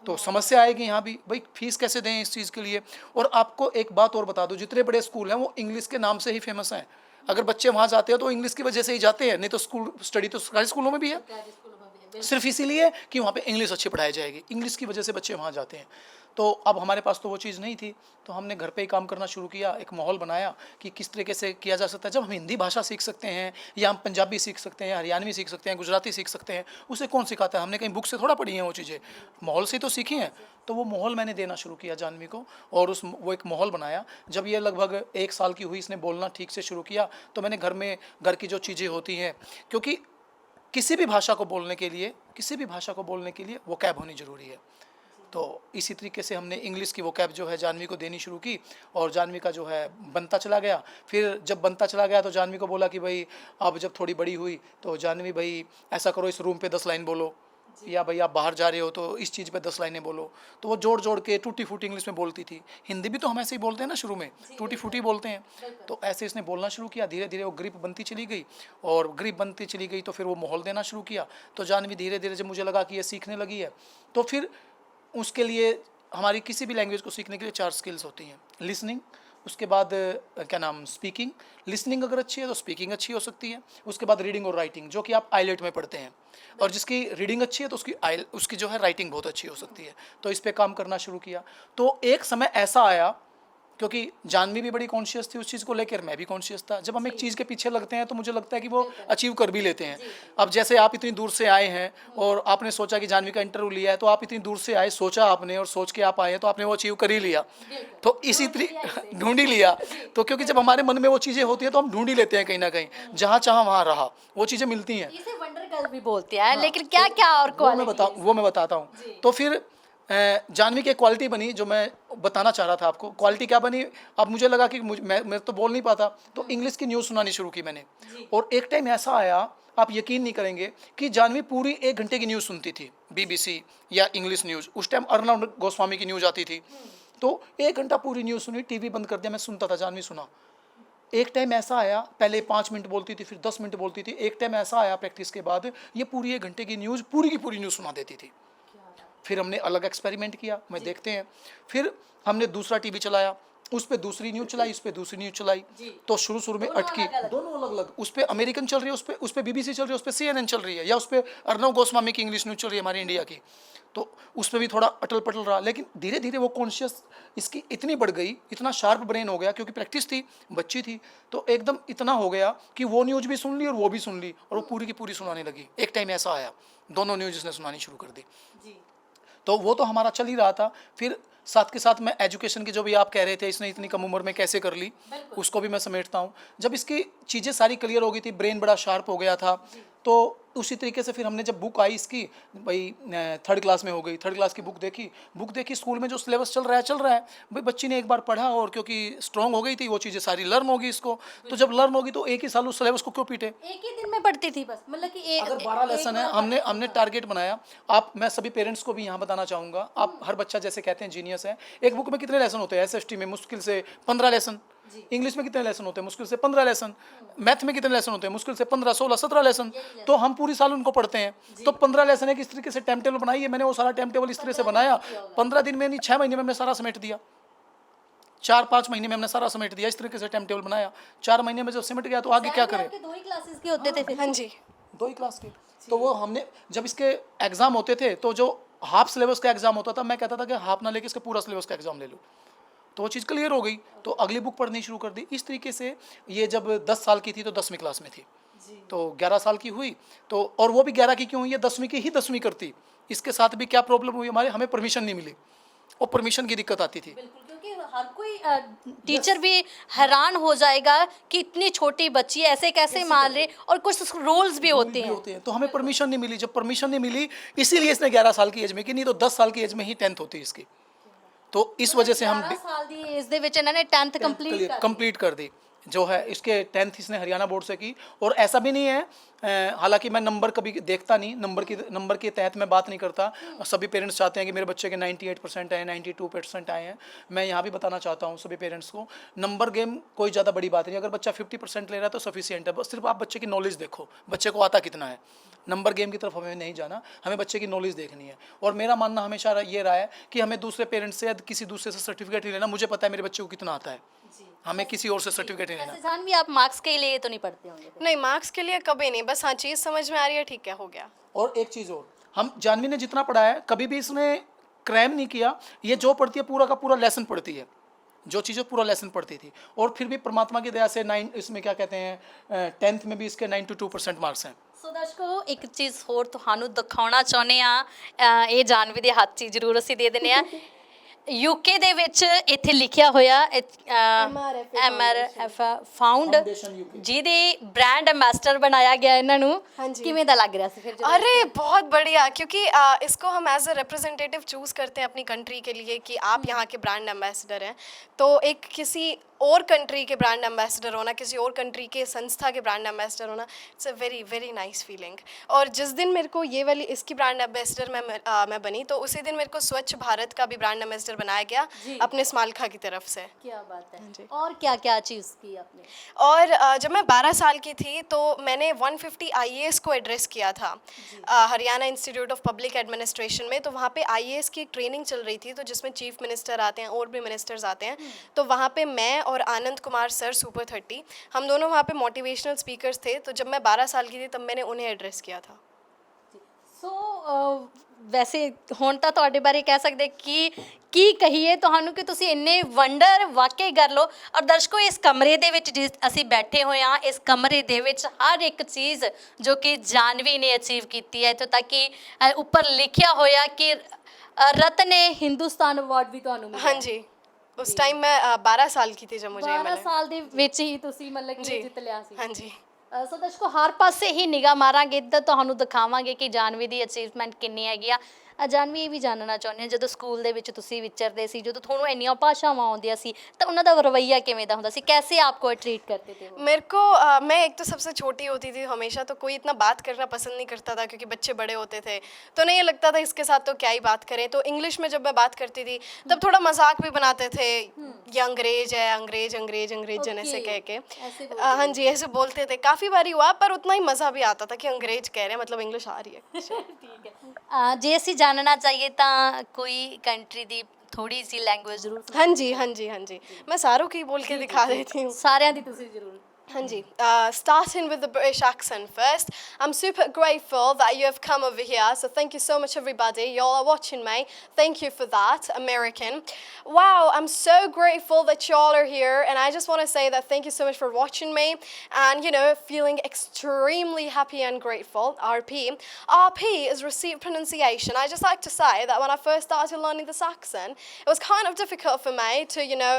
तो समस्या आएगी यहाँ भी, भाई फीस कैसे दें इस चीज़ के लिए। और आपको एक बात और बता दूँ, जितने बड़े स्कूल हैं वो इंग्लिश के नाम से ही फेमस हैं। अगर बच्चे वहाँ जाते हैं तो इंग्लिश की वजह से ही जाते हैं, नहीं तो स्कूल स्टडी तो सरकारी स्कूलों में भी है, सिर्फ इसीलिए कि वहाँ पे इंग्लिश अच्छी पढ़ाई जाएगी, इंग्लिश की वजह से बच्चे वहाँ जाते हैं। तो अब हमारे पास तो वो चीज़ नहीं थी, तो हमने घर पे ही काम करना शुरू किया, एक माहौल बनाया कि किस तरीके से किया जा सकता है। जब हम हिंदी भाषा सीख सकते हैं या हम पंजाबी सीख सकते हैं, हरियाणवी सीख सकते हैं, गुजराती सीख सकते हैं, उसे कौन सिखाता है? हमने कहीं बुक से थोड़ा पढ़ी हैं वो चीज़ें, माहौल से तो सीखी हैं। तो वो माहौल मैंने देना शुरू किया जानवी को और वो एक माहौल बनाया। जब ये लगभग 1 साल की हुई, इसने बोलना ठीक से शुरू किया, तो मैंने घर की जो चीज़ें होती हैं, क्योंकि किसी भी भाषा को बोलने के लिए वोकैब होनी ज़रूरी है। तो इसी तरीके से हमने इंग्लिश की वोकैब जो है जानवी को देनी शुरू की और जानवी का जो है बनता चला गया। फिर जब बनता चला गया तो जानवी को बोला कि भाई अब जब थोड़ी बड़ी हुई तो जानवी भाई ऐसा करो, इस रूम पे 10 लाइन बोलो, या भाई आप बाहर जा रहे हो तो इस चीज़ पे 10 लाइनें बोलो। तो वो जोड़ के टूटी फूटी इंग्लिश में बोलती थी। हिंदी भी तो हम ऐसे ही बोलते हैं ना, शुरू में टूटी फूटी बोलते हैं। तो ऐसे इसने बोलना शुरू किया, धीरे धीरे वो ग्रिप बनती चली गई और ग्रिप बनती चली गई तो फिर वो माहौल देना शुरू किया। तो जानवी धीरे धीरे जब मुझे लगा कि ये सीखने लगी है, तो फिर उसके लिए हमारी किसी भी लैंग्वेज को सीखने के लिए 4 स्किल्स होती हैं, लिसनिंग, उसके बाद क्या नाम स्पीकिंग, लिसनिंग अगर अच्छी है तो स्पीकिंग अच्छी हो सकती है। उसके बाद रीडिंग और राइटिंग, जो कि आप आईलेट में पढ़ते हैं, और जिसकी रीडिंग अच्छी है तो उसकी जो है राइटिंग बहुत अच्छी हो सकती है। तो इस पे काम करना शुरू किया। तो एक समय ऐसा आया, क्योंकि जानवी भी बड़ी कॉन्शियस थी उस चीज़ को लेकर, मैं भी कॉन्शियस था। जब हम एक चीज़ के पीछे लगते हैं तो मुझे लगता है कि वो अचीव कर भी लेते हैं। अब जैसे आप इतनी दूर से आए हैं और आपने सोचा कि जानवी का इंटरव्यू लिया है, तो आप इतनी दूर से आए, सोचा आपने और सोच के आप आए हैं, तो आपने वो अचीव कर ही लिया। तो इसी तरीके ढूंढ ही लिया। तो क्योंकि जब हमारे मन में वो चीज़ें होती हैं तो हम ढूंढ ही लेते हैं कहीं ना कहीं, जहाँ चाह वहाँ रहा, वो चीज़ें मिलती हैं। इसे वंडर गर्ल भी बोलते हैं, लेकिन क्या क्या और वो मैं बताता हूँ। तो फिर जानवी की एक क्वालिटी बनी जो मैं बताना चाह रहा था आपको। क्वालिटी क्या बनी, अब मुझे लगा कि मैं तो बोल नहीं पाता, तो इंग्लिश की न्यूज़ सुनानी शुरू की मैंने। और एक टाइम ऐसा आया, आप यकीन नहीं करेंगे, कि जानवी पूरी 1 घंटे की न्यूज़ सुनती थी, BBC या इंग्लिश न्यूज़। उस टाइम अर्नब गोस्वामी की न्यूज़ आती थी, तो 1 घंटा पूरी न्यूज़ सुनी, टीवी बंद कर दिया, मैं सुनता था, जानवी सुना। एक टाइम ऐसा आया, पहले 5 मिनट बोलती थी, फिर 10 मिनट बोलती थी। एक टाइम ऐसा आया प्रैक्टिस के बाद, ये पूरी 1 घंटे की न्यूज़ पूरी की पूरी न्यूज़ सुना देती थी। फिर हमने अलग एक्सपेरिमेंट किया, मैं देखते हैं। फिर हमने दूसरा टीवी चलाया, उस पर दूसरी न्यूज़ चलाई, उस पर दूसरी न्यूज़ चलाई। तो शुरू में अटकी, दोनों अलग अलग, उस पर अमेरिकन चल रही है, उस पर BBC चल रही है, उस पर CNN चल रही है, या उस पर अर्नब गोस्वामी की इंग्लिश न्यूज़ चल रही है हमारी इंडिया की। तो उस पर भी थोड़ा अटल पटल रहा, लेकिन धीरे धीरे वो कॉन्शियस इसकी इतनी बढ़ गई, इतना शार्प ब्रेन हो गया, क्योंकि प्रैक्टिस थी, बच्ची थी, तो एकदम इतना हो गया कि वो न्यूज़ भी सुन ली और वो भी सुन ली, और वो पूरी की पूरी सुनाने लगी। एक टाइम ऐसा आया, दोनों न्यूज़ इसने सुनानी शुरू कर दी। तो वो तो हमारा चल ही रहा था। फिर साथ के साथ मैं एजुकेशन की, जो भी आप कह रहे थे, इसने इतनी कम उम्र में कैसे कर ली, उसको भी मैं समेटता हूँ। जब इसकी चीज़ें सारी क्लियर हो गई थी, ब्रेन बड़ा शार्प हो गया था, तो उसी तरीके से फिर हमने जब बुक आई इसकी, भाई 3rd क्लास में हो गई, 3rd क्लास की बुक देखी, स्कूल में जो सिलेबस चल रहा है भाई, बच्ची ने एक बार पढ़ा, और क्योंकि स्ट्रांग हो गई थी, वो चीज़ें सारी लर्न होगी इसको। तो जब लर्न होगी तो एक ही साल उस सिलेबस को क्यों पीटे। एक ही दिन में पढ़ती थी बस, मतलब कि अगर 12 लेसन है, हमने टारगेट बनाया। मैं सभी पेरेंट्स को भी यहाँ बताना चाहूँगा, आप हर बच्चा जैसे कहते हैं जीनियस है, एक बुक में कितने लेसन होते हैं? SST में मुश्किल से 15 लेसन, इंग्लिश में कितने लेसन होते हैं? मुश्किल से 15 लेसन, मैथ में कितने लेसन होते हैं? मुश्किल से 15, 16, 17 लेसन। तो हम पूरी साल उनको पढ़ते हैं, तो 15 लेसन है, किस तरीके से टाइम टेबल बनाइए। मैंने वो सारा टाइम टेबल इस तरह से बनाया, 15 दिन में नहीं, 6 महीने में हमने सारा समेट दिया, 4-5 महीने में हमने सारा समेट दिया। इस तरीके से टाइम टेबल बनाया, 4 महीने में जब सिमट गया तो आगे क्या करें। 2 ही क्लासेस के होते थे फिर? हाँ जी, 2 ही क्लास के। तो वो हमने, जब इसके एग्जाम होते थे, तो जो हाफ सिलेबस का एग्जाम होता था, मैं कहता था कि हाफ ना लेके इसका पूरा सिलेबस का एग्जाम ले लो। तो वो चीज़ क्लियर हो गई, तो अगली बुक पढ़नी शुरू कर दी। इस तरीके से ये जब 10 साल की थी तो 10वीं क्लास में थी, तो 11 साल की हुई। तो और वो भी 11 की क्यों हुई है, 10वीं की ही 10वीं करती। इसके साथ भी क्या प्रॉब्लम हुई, हमें परमिशन नहीं मिली, और परमिशन की दिक्कत आती थी। बिल्कुल, क्योंकि हर कोई टीचर भी हैरान हो जाएगा कि इतनी छोटी बच्ची ऐसे कैसे मान रहे, और कुछ रूल्स भी होते हैं। तो हमें परमिशन नहीं मिली। जब परमिशन नहीं मिली, इसीलिए इसने 11 साल की एज में की, नहीं तो 10 साल की एज में ही 10th होती इसकी। तो इस वजह से हम 11 साल दी एज दे विच इन्होंने 10th कंप्लीट कर दी, जो है इसके 10th इसने हरियाणा बोर्ड से की। और ऐसा भी नहीं है, हालांकि मैं नंबर कभी देखता नहीं, नंबर के तहत मैं बात नहीं करता। सभी पेरेंट्स चाहते हैं कि मेरे बच्चे के 98% आए, 92% आए हैं। मैं यहाँ भी बताना चाहता हूँ सभी पेरेंट्स को, नंबर गेम कोई ज़्यादा बड़ी बात नहीं। अगर बच्चा 50% ले रहा है तो सफिशिएंट है, बस सिर्फ आप बच्चे की नॉलेज देखो, बच्चे को आता कितना है। नंबर गेम की तरफ हमें नहीं जाना, हमें बच्चे की नॉलेज देखनी है। और मेरा मानना हमेशा ये रहा है कि हमें दूसरे पेरेंट्स से या किसी दूसरे से सर्टिफिकेट नहीं लेना, मुझे पता है मेरे बच्चे को कितना आता है, हमें किसी और से सर्टिफिकेट नहीं लेना। जान भी आप मार्क्स के लिए तो नहीं पढ़ते होंगे? नहीं, मार्क्स के लिए कभी नहीं, बस हाँ चीज़ समझ में आ रही है, ठीक है, हो गया। और एक चीज़ और, हम जानवी ने जितना पढ़ा है कभी भी इसने क्रैम नहीं किया। ये जो पढ़ती है पूरा का पूरा लेसन पढ़ती है, जो चीज़ें पूरा लेसन पढ़ती थी। और फिर भी परमात्मा की दया से 9 इसमें क्या कहते हैं 10th में भी इसके 92% मार्क्स हैं। ਸੋ ਦਰਸ਼ਕੋ, ਇੱਕ ਚੀਜ਼ ਹੋਰ ਤੁਹਾਨੂੰ ਦਿਖਾਉਣਾ ਚਾਹੁੰਦੇ ਆ, ਇਹ ਜਾਨਵੀ ਦੇ ਹੱਥ 'ਚ ਜ਼ਰੂਰ ਅਸੀਂ ਦੇ ਦਿੰਦੇ ਆ। UK ਦੇ ਵਿੱਚ ਇੱਥੇ ਲਿਖਿਆ ਹੋਇਆ MRF ਫਾਊਂਡ, ਜਿਹਦੇ ब्रांड एम्बेसडर बनाया गया ਇਹਨਾਂ ਨੂੰ। ਕਿਵੇਂ ਦਾ ਲੱਗ ਰਿਹਾ ਸੀ ਫਿਰ? अरे बहुत बढ़िया, क्योंकि इसको हम एज अ रिप्रेजेंटेटिव चूज़ करते हैं अपनी कंट्री के लिए कि आप यहाँ के ब्रांड एम्बेसडर हैं, तो एक किसी और कंट्री के ब्रांड एम्बेसडर होना, किसी और कंट्री के संस्था के ब्रांड एम्बेसडर होना, it's a very very nice feeling. और जिस दिन मेरे को ये वाली इसकी ब्रांड एम्बेसडर मैं बनी, तो उसी दिन मेरे को स्वच्छ भारत का भी ब्रांड एम्बेसडर बनाया गया अपने स्मालखा की तरफ से। क्या बात है। और क्या क्या अचीव की आपने? और जब मैं 12 साल की थी तो मैंने 150 IAS को एड्रेस किया था Haryana institute of public administration में। तो वहाँ पे IAS की एक ट्रेनिंग चल रही थी, तो जिसमें चीफ मिनिस्टर आते हैं और भी मिनिस्टर्स आते हैं। तो वहाँ पे मैं और आनंद कुमार सर सुपर 30, हम दोनों वहाँ पे मोटिवेशनल स्पीकर्स थे। तो जब मैं 12 साल की थी तब मैंने उन्हें एड्रेस किया था। ਸੋ ਵੈਸੇ ਹੁਣ ਤਾਂ ਤੁਹਾਡੇ ਬਾਰੇ ਕਹਿ ਸਕਦੇ ਕੀ ਕਹੀਏ ਤੁਹਾਨੂੰ ਕਿ ਤੁਸੀਂ ਇੰਨੇ ਵੰਡਰ ਵਾਕਈ ਕਰ ਲਓ। ਔਰ ਦਰਸ਼ਕੋ, ਇਸ ਕਮਰੇ ਦੇ ਵਿੱਚ ਜਿਸ ਅਸੀਂ ਬੈਠੇ ਹੋਏ ਹਾਂ, ਇਸ ਕਮਰੇ ਦੇ ਵਿੱਚ ਹਰ ਇੱਕ ਚੀਜ਼ ਜੋ ਕਿ ਜਾਨਵੀ ਨੇ ਅਚੀਵ ਕੀਤੀ ਹੈ, ਇੱਥੋਂ ਤੱਕ ਕਿ ਉੱਪਰ ਲਿਖਿਆ ਹੋਇਆ ਕਿ रत्न हिंदुस्तान अवार्ड भी ਤੁਹਾਨੂੰ ਮਿਲਿਆ। हाँ जी, उस टाइम मैं 12 साल की थी जब मुझे ये 12 मिला। ਸਾਲ ਦੇ ਵਿੱਚ ਹੀ ਤੁਸੀਂ ਮਤਲਬ ਕਿ जी ਜਿੱਤ ਲਿਆ ਸੀ। हाँ जी। ਸੋ ਦਰਸ਼ਕੋ, ਹਰ ਪਾਸੇ ਹੀ ਨਿਗਾਹ ਮਾਰਾਂਗੇ ਤਾਂ ਤੁਹਾਨੂੰ ਦਿਖਾਵਾਂਗੇ ਕਿ ਜਾਨਵੀ ਦੀ ਅਚੀਵਮੈਂਟ ਕਿੰਨੀ ਹੈਗੀ ਆ। ਜਾਨਵੀ, ਇਹ ਵੀ ਜਾਣਨਾ ਚਾਹੁੰਦੇ ਹਾਂ, ਜਦੋਂ ਸਕੂਲ ਦੇ ਵਿੱਚ ਤੁਸੀਂ ਵਿਚਰਦੇ ਸੀ, ਜਦੋਂ ਤੁਹਾਨੂੰ ਇੰਨੀਆਂ ਭਾਸ਼ਾਵਾਂ ਆਉਂਦੀਆਂ ਸੀ, ਤਾਂ ਉਹਨਾਂ ਦਾ ਰਵੱਈਆ ਕਿਵੇਂ ਦਾ ਹੁੰਦਾ ਸੀ? कैसे आपको ट्रीट करते थे वो? मेरे को मैं एक तो सबसे छोटी होती थी हमेशा, तो कोई इतना बात करना पसंद नहीं करता था क्योंकि बच्चे बड़े होते थे। तो नहीं, ये लगता था इसके साथ तो क्या ही बात करें। तो इंग्लिश में जब मैं बात करती थी तब थोड़ा मजाक भी बनाते थे, ये अंग्रेज है, अंग्रेज अंग्रेज अंग्रेज जन ऐसे कह के। ऐसे बोलते हाँ जी, ऐसे बोलते थे। काफ़ी बारी हुआ, पर उतना ही मज़ा भी आता था कि अंग्रेज कह रहे हैं, मतलब इंग्लिश आ रही है। ਠੀਕ ਹੈ। ਜੇ ਅਸੀਂ ਜਾਣਨਾ ਚਾਹੀਏ ਤਾਂ ਕੋਈ ਕੰਟਰੀ ਦੀ ਥੋੜੀ ਸੀ ਲੈਂਗੁਏਜ ਜ਼ਰੂਰ हाँ जी हाँ जी हाँ जी, मैं सारों की बोल के दिखा देती हूँ। ਸਾਰਿਆਂ ਦੀ ਤੁਸੀਂ ਜ਼ਰੂਰ। हाँ जी, starting with the British accent first. I'm super grateful that you have come over here, so thank you so much everybody. Y'all are watching me. Thank you for that, American. Wow, I'm so grateful that y'all are here, and I just want to say that thank you so much for watching me and, you know, feeling extremely happy and grateful. RP. RP is received pronunciation. I just like to say that when I first started learning this accent, it was kind of difficult for me to, you know,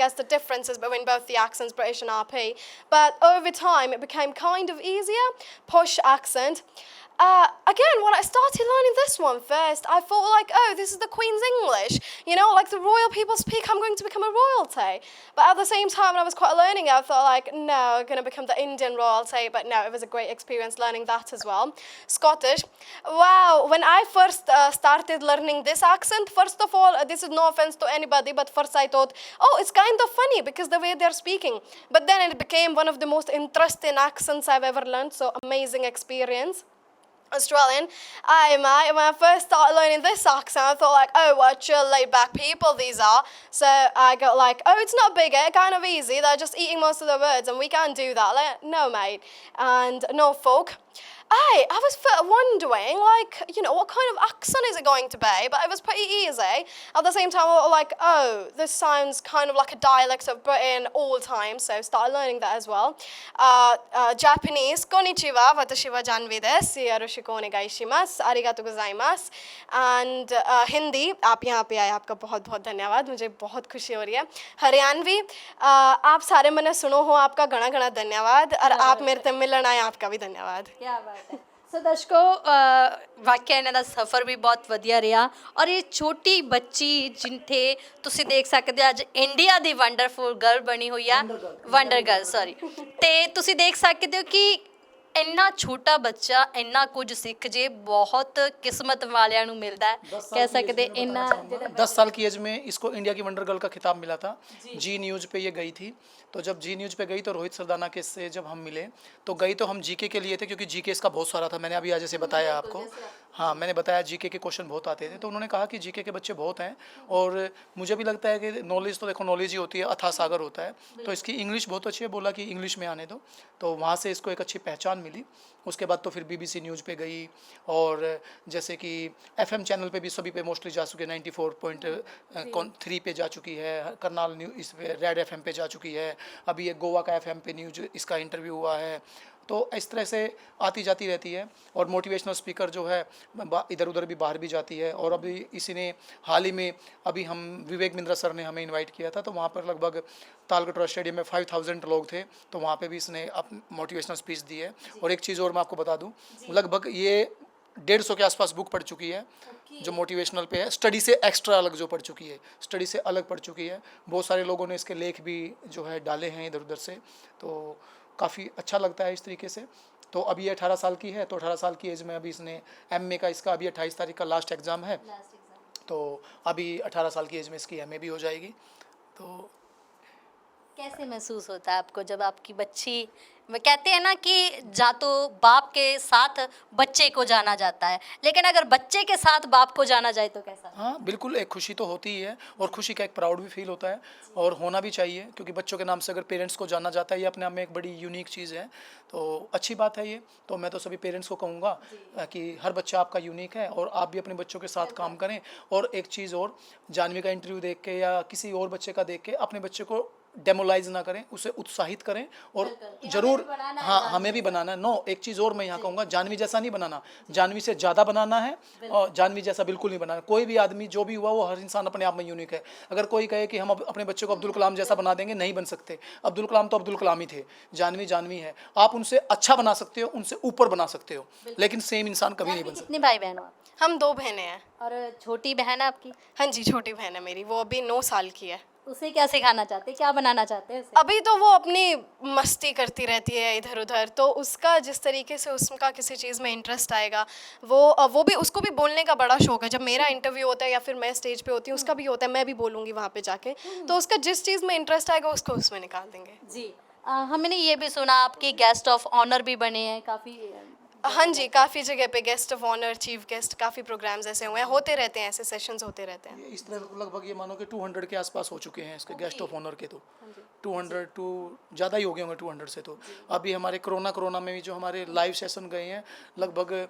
guess the differences between both the accents, British and RP. But over time, it became kind of easier. Posh accent. Again, when I started learning this one first, I thought like, oh, this is the Queen's English. You know, like the royal people speak, I'm going to become a royalty. But at the same time, when I was quite learning, I thought like, no, I'm going to become the Indian royalty. But no, it was a great experience learning that as well. Scottish. Wow, when I first started learning this accent, first of all, this is no offense to anybody, but first I thought, oh, it's kind of funny because the way they're speaking. But then it became one of the most interesting accents I've ever learned. So amazing experience. Australian. When I first started learning this accent, I thought like, oh, what chill, laid back people these are. So I got like, oh, it's not bigger, kind of easy. They're just eating most of the words, and we can't do that. Like, no, mate. And Norfolk. I was wondering, like, you know, what kind of accent is it going to be? But it was pretty easy. At the same time, I was like, oh, this sounds kind of like a dialect of Britain all the time. So I started learning that as well. Japanese, konnichiwa, watashi wa Janvi desu, yoroshiku onegaishimasu, arigatou gozaimasu. And Hindi, आप यहाँ पे आए, आपका बहुत बहुत धन्यवाद, मुझे बहुत खुशी हो रही है। हरियाणवी, आप सारे मैंने सुनो हो, आपका घना घना धन्यवाद। और आप मेरे से मिलन आए, आपका भी धन्यवाद। क्या बात है। ਸੋ ਦਰਸ਼ਕੋ, ਵਾਕਿਆ ਇਹਨਾਂ ਦਾ ਸਫ਼ਰ ਵੀ ਬਹੁਤ ਵਧੀਆ ਰਿਹਾ। ਔਰ ਇਹ ਛੋਟੀ ਬੱਚੀ ਜਿੱਥੇ ਤੁਸੀਂ ਦੇਖ ਸਕਦੇ ਹੋ ਅੱਜ ਇੰਡੀਆ ਦੀ ਵੰਡਰਫੁਲ ਗਰਲ ਬਣੀ ਹੋਈ ਆ, ਵੰਡਰ ਗਰਲ ਸੌਰੀ। ਤੇ ਤੁਸੀਂ ਦੇਖ ਸਕਦੇ ਹੋ ਕਿ ਇੰਨਾ ਛੋਟਾ ਬੱਚਾ ਇੰਨਾ ਕੁਝ ਸਿੱਖ ਜੇ, ਬਹੁਤ किस्मत ਵਾਲਿਆਂ ਨੂੰ ਮਿਲਦਾ ਹੈ, कह सकते ਇੰਨਾ। 10 साल की एज में इसको इंडिया की वंडर गर्ल का खिताब मिला था। जी न्यूज़ पे ये गई थी। तो जब जी न्यूज़ पे गई तो रोहित सरदाना के से जब हम मिले तो गई तो हम जीके के लिए थे, क्योंकि जीके इसका बहुत सारा था। मैंने अभी आज जैसे बताया आपको, हाँ मैंने बताया जीके के क्वेश्चन बहुत आते थे। तो उन्होंने कहा कि जीके के बच्चे बहुत हैं, और मुझे भी लगता है कि नॉलेज तो देखो नॉलेज ही होती है, अथाह सागर होता है। तो इसकी इंग्लिश बहुत अच्छी है, बोला कि इंग्लिश में आने दो। तो वहाँ से इसको एक अच्छी पहचान मिली। उसके बाद तो फिर BBC न्यूज़ पे गई, और जैसे कि FM चैनल पे भी सभी पे मोस्टली जा चुकी है। 94.3 पे जा चुकी है, करनाल न्यूज़ इस पे रेड FM पे जा चुकी है, अभी एक गोवा का FM पे न्यूज़ इसका इंटरव्यू हुआ है। तो इस तरह से आती जाती रहती है। और मोटिवेशनल स्पीकर जो है इधर उधर भी बाहर भी जाती है। और अभी इसी ने हाल ही में अभी हम विवेक बिंद्रा सर ने हमें इनवाइट किया था, तो वहाँ पर लगभग तालकटोरा स्टेडियम में 5000 लोग थे, तो वहाँ पे भी इसने मोटिवेशनल स्पीच दी है। और एक चीज़ और मैं आपको बता दूँ, लगभग ये 150 के आसपास बुक पढ़ चुकी है जो मोटिवेशनल पे है। स्टडी से एक्स्ट्रा अलग जो पढ़ चुकी है, स्टडी से अलग पढ़ चुकी है। बहुत सारे लोगों ने इसके लेख भी जो है डाले हैं इधर उधर से, तो काफ़ी अच्छा लगता है इस तरीके से। तो अभी ये 18 साल की है, तो 18 साल की एज में अभी इसने MA का, इसका अभी 28 तारीख का लास्ट एग्ज़ाम है, तो अभी 18 साल की एज में इसकी MA भी हो जाएगी। तो कैसे महसूस होता है आपको जब आपकी बच्ची, वो कहते हैं ना कि जा तो बाप के साथ बच्चे को जाना जाता है, लेकिन अगर बच्चे के साथ बाप को जाना जाए तो कैसा? हाँ बिल्कुल, एक खुशी तो होती ही है और खुशी का एक प्राउड भी फील होता है और होना भी चाहिए, क्योंकि बच्चों के नाम से अगर पेरेंट्स को जाना जाता है ये अपने आप में एक बड़ी यूनिक चीज़ है, तो अच्छी बात है ये। तो मैं तो सभी पेरेंट्स को कहूँगा कि हर बच्चा आपका यूनिक है और आप भी अपने बच्चों के साथ काम करें। और एक चीज़ और, जानवी का इंटरव्यू देख के या किसी और बच्चे का देख के अपने बच्चे को डेमोलाइज ना करें, उसे उत्साहित करें और जरूर, हाँ हमें भी बनाना है। नो, एक चीज़ और मैं यहाँ कहूँगा, जानवी जैसा नहीं बनाना, जानवी से ज़्यादा बनाना है और जानवी जैसा बिल्कुल नहीं बनाना। कोई भी आदमी जो भी हुआ वो हर इंसान अपने आप में यूनिक है। अगर कोई कहे कि हम अपने बच्चे को अब्दुल कलाम जैसा बना देंगे, नहीं बन सकते। अब्दुल कलाम तो अब्दुल कलाम ही थे, जानवी जानवी है। आप उनसे अच्छा बना सकते हो, उनसे ऊपर बना सकते हो, लेकिन सेम इंसान कभी नहीं बन सकता। कितने भाई बहन हो आप? हम 2 बहनें हैं। और छोटी बहन है आपकी? हाँ जी, छोटी बहन है मेरी, वो अभी 9 साल की है। उसे क्या सिखाना चाहते हैं, क्या बनाना चाहते हैं उसे? अभी तो वो अपनी मस्ती करती रहती है इधर उधर, तो उसका जिस तरीके से उसका किसी चीज़ में इंटरेस्ट आएगा, वो भी, उसको भी बोलने का बड़ा शौक है। जब मेरा इंटरव्यू होता है या फिर मैं स्टेज पे होती हूँ, उसका भी होता है, मैं भी बोलूँगी वहाँ पे जाके, तो उसका जिस चीज़ में इंटरेस्ट आएगा उसको उसमें निकाल देंगे। जी। हमने ये भी सुना आपकी गेस्ट ऑफ ऑनर भी बने हैं काफ़ी। हाँ जी, काफ़ी जगह पे guest of honour, chief guest, काफ़ी प्रोग्राम्स ऐसे हुए हैं, होते रहते हैं, ऐसे सेशंस होते रहते हैं। इस तरह लगभग ये मानो कि 200 के आसपास हो चुके हैं इसके गेस्ट ऑफ ऑनर के, तो 200 टू ज़्यादा ही हो गए होंगे 200 से। तो अभी हमारे कोरोना में भी जो हमारे लाइव सेशन गए हैं, लगभग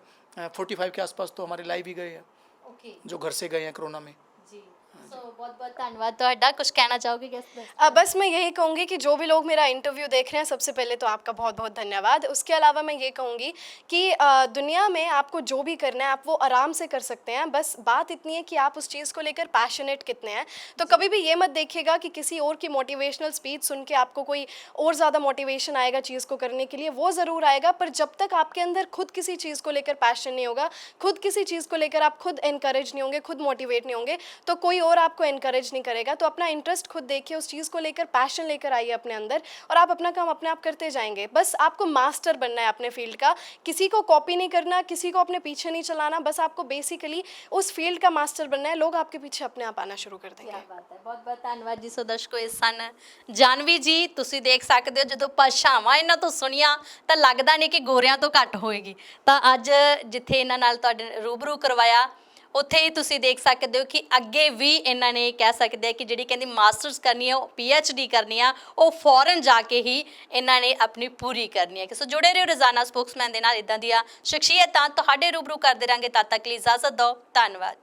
45 के आसपास तो हमारे लाइव ही गए हैं, ओके जो घर से गए हैं कोरोना में। जी। सो बहुत बहुत धन्यवाद। तो कुछ कहना चाहोगे गेस्ट? बस मैं यही कहूँगी कि जो भी लोग मेरा इंटरव्यू देख रहे हैं, सबसे पहले तो आपका बहुत बहुत धन्यवाद। उसके अलावा मैं ये कहूँगी कि दुनिया में आपको जो भी करना है आप वो आराम से कर सकते हैं, बस बात इतनी है कि आप उस चीज़ को लेकर पैशनेट कितने हैं। तो कभी भी ये मत देखिएगा कि किसी और की मोटिवेशनल स्पीच सुन के आपको कोई और ज़्यादा मोटिवेशन आएगा चीज़ को करने के लिए, वो ज़रूर आएगा, पर जब तक आपके अंदर खुद किसी चीज़ को लेकर पैशन नहीं होगा, खुद किसी चीज़ को लेकर आप खुद एनकरेज नहीं होंगे, खुद मोटिवेट नहीं होंगे, तो कोई और आपको एनकरेज नहीं करेगा। तो अपना इंटरेस्ट खुद देखिए, उस चीज़ को लेकर पैशन लेकर आइए अपने अंदर, और आप अपना काम अपने आप करते जाएंगे। बस आपको मास्टर बनना है अपने फील्ड का, किसी को कॉपी नहीं करना, किसी को अपने पीछे नहीं चलाना, बस आपको बेसिकली उस फील्ड का मास्टर बनना है। लोग आपके पीछे अपने आप आना शुरू कर देंगे। क्या बात है, बहुत बहुत ਧੰਨਵਾਦ ਜੀ। ਸੋ ਦਰਸ਼ਕੋ, ਇਹ ਸਨ ਜਾਨਵੀ ਜੀ। ਤੁਸੀਂ ਦੇਖ ਸਕਦੇ ਹੋ ਜਦੋਂ ਭਾਸ਼ਾਵਾਂ ਇਹਨਾਂ ਤੋਂ ਸੁਣੀਆਂ ਤਾਂ ਲੱਗਦਾ ਨਹੀਂ ਕਿ ਗੋਰਿਆਂ ਤੋਂ ਘੱਟ ਹੋਏਗੀ। ਤਾਂ ਅੱਜ ਜਿੱਥੇ ਇਹਨਾਂ ਨਾਲ ਤੁਹਾਡੇ ਰੂਬਰੂ ਕਰਵਾਇਆ, ਉੱਥੇ ਹੀ ਤੁਸੀਂ ਦੇਖ ਸਕਦੇ ਹੋ ਕਿ ਅੱਗੇ ਵੀ ਇਹਨਾਂ ਨੇ ਕਹਿ ਸਕਦੇ ਆ ਕਿ ਜਿਹੜੀ ਕਹਿੰਦੀ ਮਾਸਟਰਸ ਕਰਨੀ ਹੈ, ਉਹ PhD ਕਰਨੀ ਆ, ਉਹ ਫੋਰਨ ਜਾ ਕੇ ਹੀ ਇਹਨਾਂ ਨੇ ਆਪਣੀ ਪੂਰੀ ਕਰਨੀ ਹੈ। ਸੋ ਜੁੜੇ ਰਹੋ ਰੋਜ਼ਾਨਾ ਸਪੋਕਸਮੈਨ ਦੇ ਨਾਲ, ਇਦਾਂ ਦੀਆਂ ਸ਼ਖਸੀਅਤਾਂ ਤੁਹਾਡੇ ਰੂਬਰੂ ਕਰਦੇ ਰਾਂਗੇ। ਤਦ ਤੱਕ ਲਈ ਇਜਾਜ਼ਤ ਦਿਓ, ਧੰਨਵਾਦ।